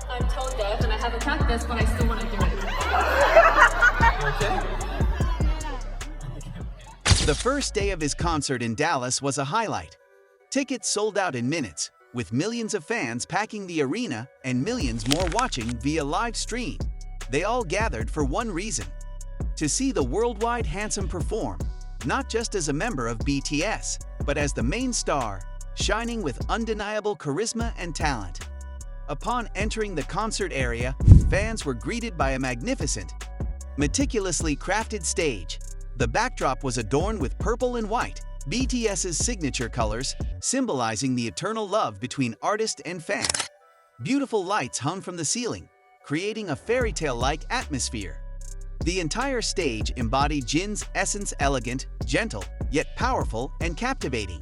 I'm tone deaf and I haven't practiced, but I still want to do it. The first day of his concert in Dallas was a highlight. Tickets sold out in minutes, with millions of fans packing the arena and millions more watching via live stream. They all gathered for one reason: to see the worldwide handsome perform, not just as a member of BTS, but as the main star, shining with undeniable charisma and talent. Upon entering the concert area, fans were greeted by a magnificent, meticulously crafted stage. The backdrop was adorned with purple and white, BTS's signature colors, symbolizing the eternal love between artist and fan. Beautiful lights hung from the ceiling, creating a fairy tale-like atmosphere. The entire stage embodied Jin's essence: elegant, gentle, yet powerful and captivating.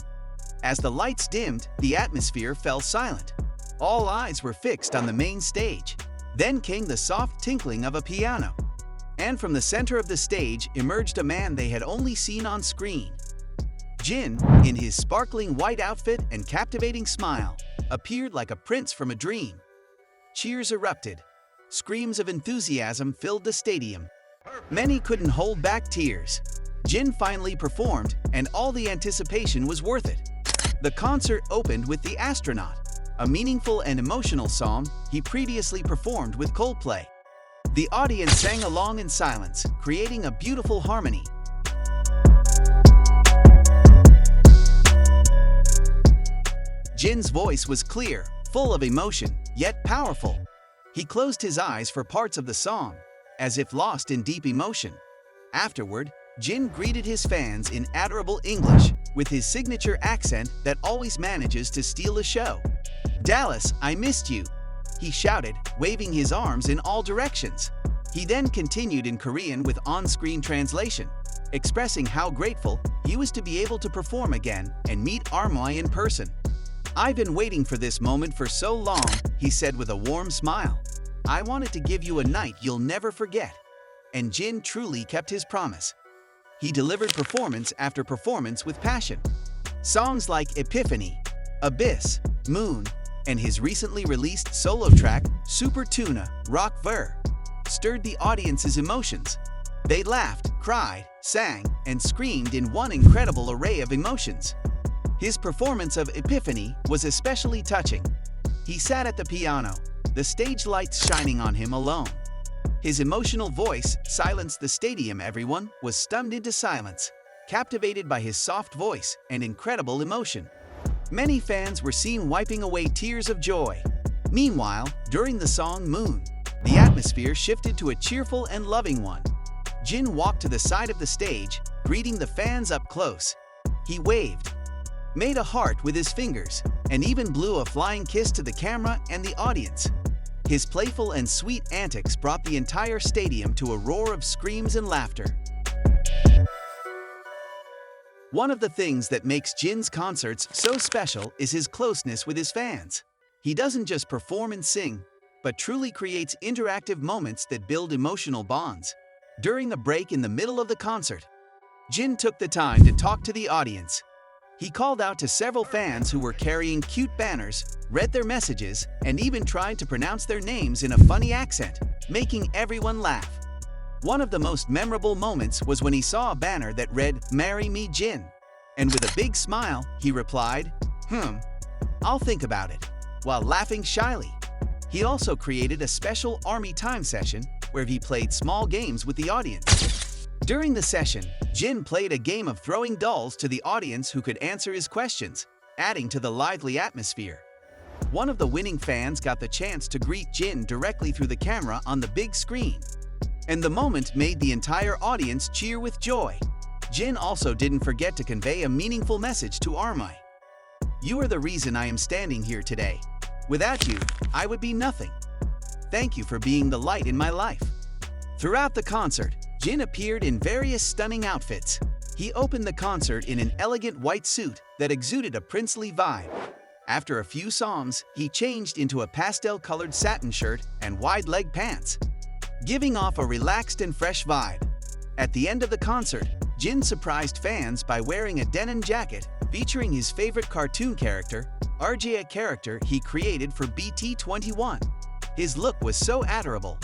As the lights dimmed, the atmosphere fell silent. All eyes were fixed on the main stage. Then came the soft tinkling of a piano. And from the center of the stage emerged a man they had only seen on screen. Jin, in his sparkling white outfit and captivating smile, appeared like a prince from a dream. Cheers erupted. Screams of enthusiasm filled the stadium. Many couldn't hold back tears. Jin finally performed, and all the anticipation was worth it. The concert opened with The Astronaut, a meaningful and emotional song he previously performed with Coldplay. The audience sang along in silence, creating a beautiful harmony. Jin's voice was clear, full of emotion, yet powerful. He closed his eyes for parts of the song, as if lost in deep emotion. Afterward, Jin greeted his fans in adorable English, with his signature accent that always manages to steal a show. "Dallas, I missed you," he shouted, waving his arms in all directions. He then continued in Korean with on-screen translation, expressing how grateful he was to be able to perform again and meet Army in person. "I've been waiting for this moment for so long," he said with a warm smile. "I wanted to give you a night you'll never forget." And Jin truly kept his promise. He delivered performance after performance with passion. Songs like Epiphany, Abyss, Moon, and his recently released solo track, Super Tuna, Rock Ver, stirred the audience's emotions. They laughed, cried, sang, and screamed in one incredible array of emotions. His performance of Epiphany was especially touching. He sat at the piano, the stage lights shining on him alone. His emotional voice silenced the stadium. Everyone was stunned into silence, captivated by his soft voice and incredible emotion. Many fans were seen wiping away tears of joy. Meanwhile, during the song Moon, the atmosphere shifted to a cheerful and loving one. Jin walked to the side of the stage, greeting the fans up close. He waved, made a heart with his fingers, and even blew a flying kiss to the camera and the audience. His playful and sweet antics brought the entire stadium to a roar of screams and laughter. One of the things that makes Jin's concerts so special is his closeness with his fans. He doesn't just perform and sing, but truly creates interactive moments that build emotional bonds. During a break in the middle of the concert, Jin took the time to talk to the audience. He called out to several fans who were carrying cute banners, read their messages, and even tried to pronounce their names in a funny accent, making everyone laugh. One of the most memorable moments was when he saw a banner that read, "Marry me, Jin." And with a big smile, he replied, "I'll think about it," while laughing shyly. He also created a special Army time session where he played small games with the audience. During the session, Jin played a game of throwing dolls to the audience who could answer his questions, adding to the lively atmosphere. One of the winning fans got the chance to greet Jin directly through the camera on the big screen, and the moment made the entire audience cheer with joy. Jin also didn't forget to convey a meaningful message to Army. "You are the reason I am standing here today. Without you, I would be nothing. Thank you for being the light in my life." Throughout the concert, Jin appeared in various stunning outfits. He opened the concert in an elegant white suit that exuded a princely vibe. After a few songs, he changed into a pastel-colored satin shirt and wide-leg pants, giving off a relaxed and fresh vibe. At the end of the concert, Jin surprised fans by wearing a denim jacket featuring his favorite cartoon character, RJ, a character he created for BT21. His look was so adorable.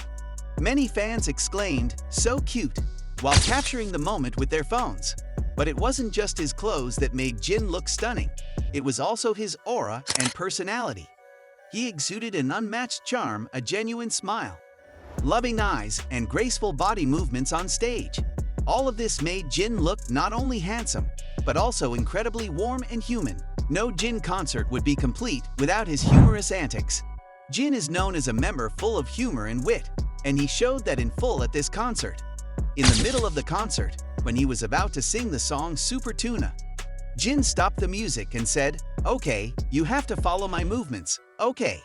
Many fans exclaimed, "So cute," while capturing the moment with their phones. But it wasn't just his clothes that made Jin look stunning. It was also his aura and personality. He exuded an unmatched charm, a genuine smile, loving eyes, and graceful body movements on stage. All of this made Jin look not only handsome, but also incredibly warm and human. No Jin concert would be complete without his humorous antics. Jin is known as a member full of humor and wit, and he showed that in full at this concert. In the middle of the concert, when he was about to sing the song Super Tuna, Jin stopped the music and said, "Okay, you have to follow my movements, okay."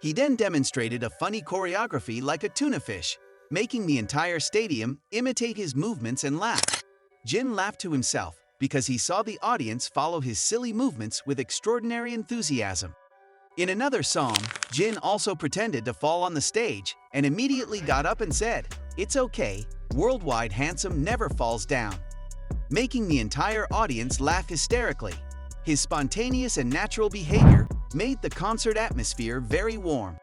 He then demonstrated a funny choreography like a tuna fish, making the entire stadium imitate his movements and laugh. Jin laughed to himself because he saw the audience follow his silly movements with extraordinary enthusiasm. In another song, Jin also pretended to fall on the stage and immediately got up and said, "It's okay, worldwide handsome never falls down," making the entire audience laugh hysterically. His spontaneous and natural behavior made the concert atmosphere very warm.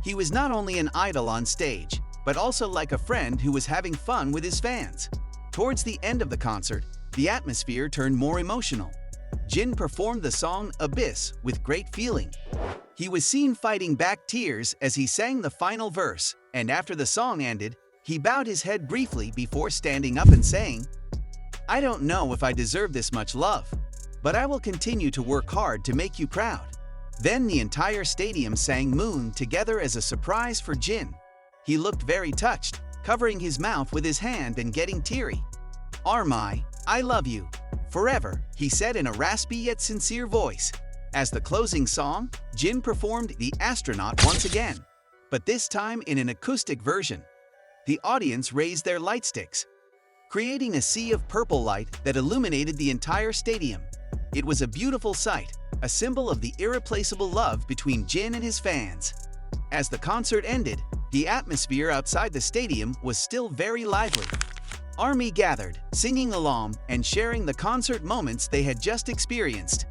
He was not only an idol on stage, but also like a friend who was having fun with his fans. Towards the end of the concert, the atmosphere turned more emotional. Jin performed the song Abyss with great feeling. He was seen fighting back tears as he sang the final verse, and after the song ended, he bowed his head briefly before standing up and saying, "I don't know if I deserve this much love, but I will continue to work hard to make you proud." Then the entire stadium sang Moon together as a surprise for Jin. He looked very touched, covering his mouth with his hand and getting teary. "Army, I love you forever," he said in a raspy yet sincere voice. As the closing song, Jin performed The Astronaut once again, but this time in an acoustic version. The audience raised their light sticks, creating a sea of purple light that illuminated the entire stadium. It was a beautiful sight, a symbol of the irreplaceable love between Jin and his fans. As the concert ended, the atmosphere outside the stadium was still very lively. Army gathered, singing along and sharing the concert moments they had just experienced.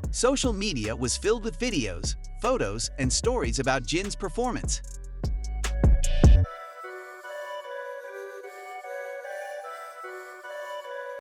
Social media was filled with videos, photos, and stories about Jin's performance.